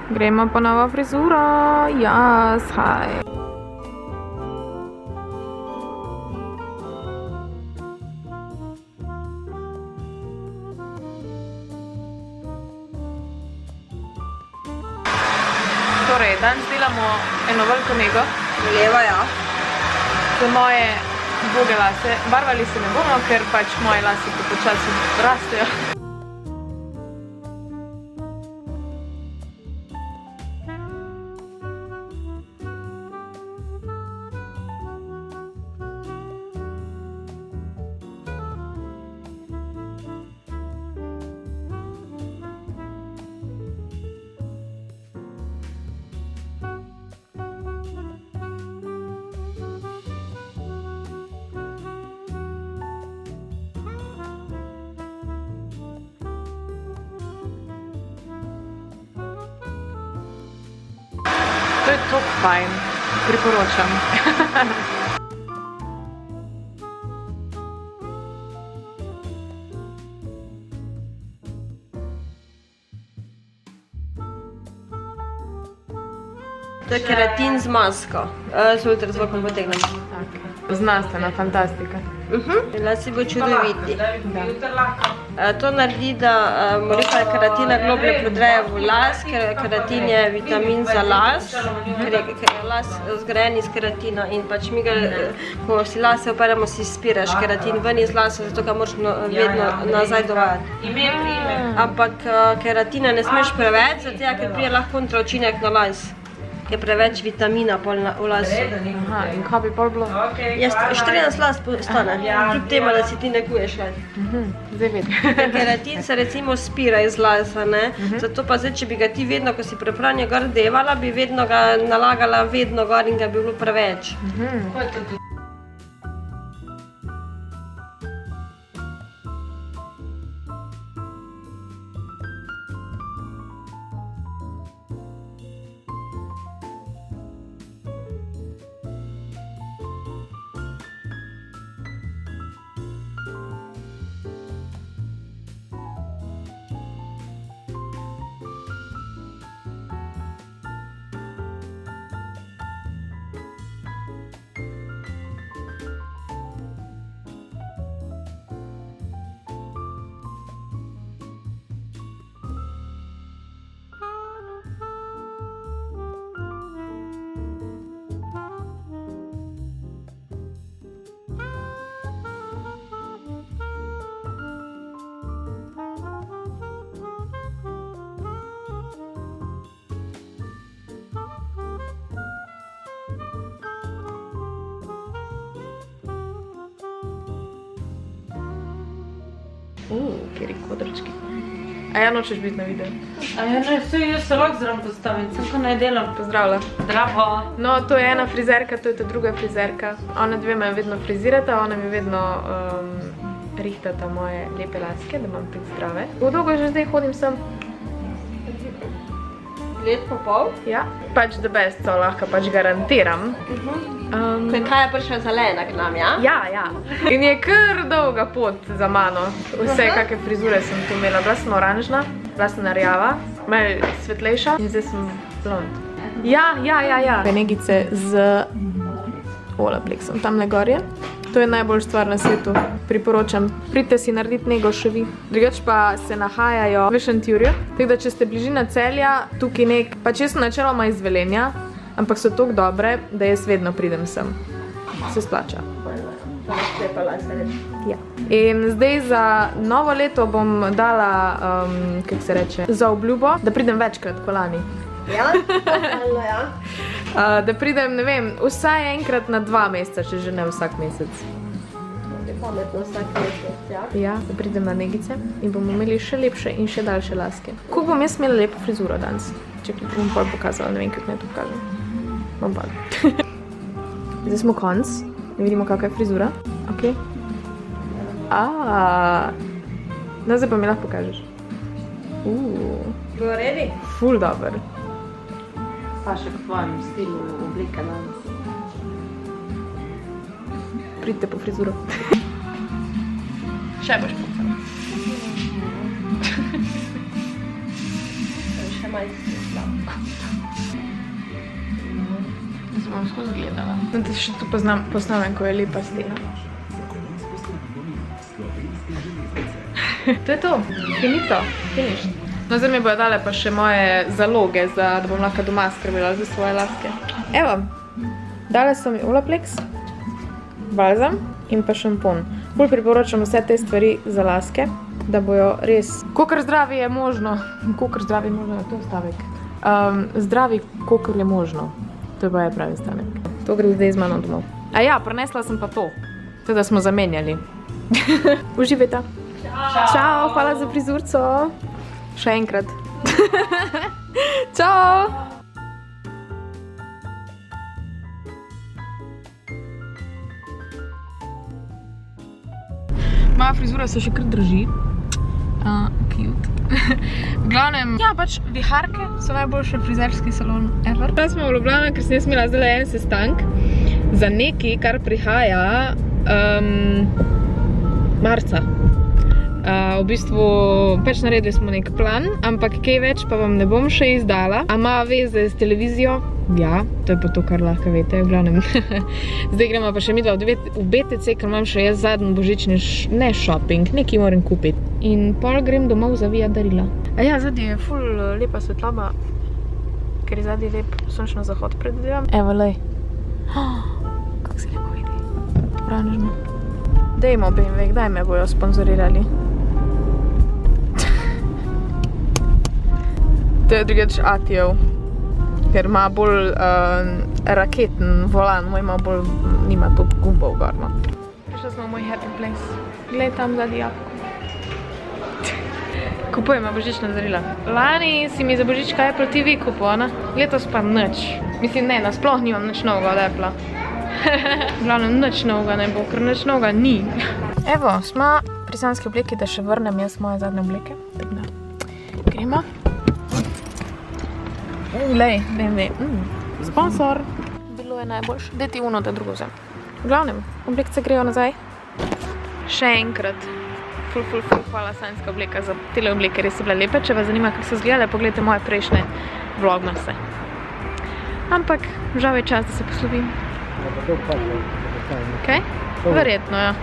Gremo pa novo frizuro. Jas, haj. Torej, danes delamo eno veliko nego. Leva, ja. Za moje uboge lase. Barvali se ne bomo, ker pač moje lase počasi rastejo. To je top fajn, priporočam. To je keratin z masko. Z ultrazvokom potegnem. Znanstvena fantastika. Lasi bo čudoviti. To naredi, da molekula keratina globlje prodreje v las, ker keratin je vitamin za las, ker je las zgrajen iz keratina in pač mi ga, ko si lase operemo, si spiraš keratin ven iz lasa, zato ga moraš vedno nazaj dovajati. Ampak keratina ne smeš preveč, zato ker prije lahko kontraučinek na las. Je preveč vitamina v lasu. Aha, in kaj bi pol bilo? 14 las stane, kljub temu, da si ti neguješ več. Zdaj vidim. Keratin se recimo spira iz lasa, ne? Zato pa zdaj, če bi ga ti vedno, ko si prepranje gor devala, bi vedno ga nalagala vedno gor in ga bi bilo preveč. Kjeri kodrčki. A ja nočeš biti na videu? A ja ne, jaz se lahko zraven postavim, sem ko ne delam. Pozdravlja. Zdravo. No, to je ena frizerka, to je ta druga frizerka. Ona dve me vedno frizirata, ona mi vedno rihtata moje lepe laske, da imam pet zdrave. Kako dolgo že zdaj hodim sem? Let pa pol? Ja, pač the best, so lahko pač garantiram. Kaj je prišla zelena k nam, ja? Ja. In je kar dolga pot za mano. Vse, kakve frizure sem tu imela. Bila sem oranžna, bila sem rjava, malo svetlejša in zdaj sem blond. Ja. Negice z Olaplexom, tamle gorje. To je najbolj stvar na svetu. Priporočam, pridite si narediti nego še vi. Drugač pa se nahajajo v Šentjurju. Tako da, če ste bližina Celja, tukaj nek, pač jaz sem načeloma iz Velenja, ampak so toliko dobre, da jaz vedno pridem sem. Se splača. Ja. In zdaj za novo leto bom dala, kako se reče, za obljubo, da pridem večkrat ko lani. Ja? Ja. Da pridem, ne vem, vsaj enkrat na 2 meseca, če že ne vsak mesec. Je pametno vsak mesec, ja? Ja, da pridem na negice in bomo imeli še lepše in še daljše laske. Kako bom jaz imela lepo frizuro danes? Čekaj, bom pol pokazala, ne vem, kako naj to pokažem. Bom pa. Zdaj smo konc, da vidimo, kakva je frizura. Ok. No, zdaj pa mi lahko pokažeš. Bilo redi? Ful dober. Pa še k tvojem stilu oblika danes. Pridite po frizuro. Še boš pokazala. Še malo stislam. Jaz bom skozi gledala. Da še tu posnamem, ko je lepa stena. To je to. Finito. Finish. No, zdaj mi bojo dale pa še moje zaloge, da bom lahko doma skrbila za svoje laske. Evo, dale so mi Olaplex, balzam in pa šampon. Ful priporočam vse te stvari za laske, da bojo res, kolikor zdravi je možno, kolikor zdravi je možno, to je stavek. Zdravi, kolikor je možno. To je pa je pravi stavek. To gre zdaj z mano domov. A ja, prinesla sem pa to. To, da smo zamenjali. Uživajte. Čau, hvala za prizurco. Še enkrat. Čau! Moja frizura se še kar drži. Cute. V glavnem, ja, pač viharke so najboljši frizerski salon ever. Zdaj smo v Ljubljani, ker sem jaz imela zdaj en sestank za nekaj, kar prihaja marca. V bistvu, pač naredili smo nek plan, ampak kaj več pa vam ne bom še izdala. A ima veze s televizijo? Ja, to je pa to, kar lahko vete, v glavnem. Zdaj gremo pa še midva v BTC, ker imam še jaz zadnji božični, ne shopping, nekaj moram kupiti. In pol grem domov zavijati darila. A ja, zadnji je ful lepa svetloba, ker je zadnji lep sončno zahod predvidevam. Evo, lej. Kako se lepo vidi. Pranežno. Dejmo, BMW, kdaj me bojo sponzorirali? To je drugač Atijev, ker ima bolj raketen volan, moj ima bolj, nima toliko gumbov gor, no. Prišla smo v moj happy place. Glej tam zadnji jabko. Kupujemo božična darila. Lani si mi za božička Apple TV kupila, ne? Letos pa nič. Mislim, ne, nasploh nimam nič novega od Apple-a. V glavnem, nič novega ne bo, ker nič novega ni. Evo, smo pri sanski obleki, da še vrnem jaz moje zadnje obleke. Gremo. Lej, BMW. Sponsor. Bilo je najboljše. Daj ti uno, da drugo vzem. V glavnem, oblekce grejo nazaj. Še enkrat. Ful, hvala sanjska obleka za tele obleke, res so bile lepe. Če vas zanima, kako so izgledale, pogledajte moje prejšnje vlogmase. Ampak, žal je čas, da se poslovim. Kaj? Verjetno, ja.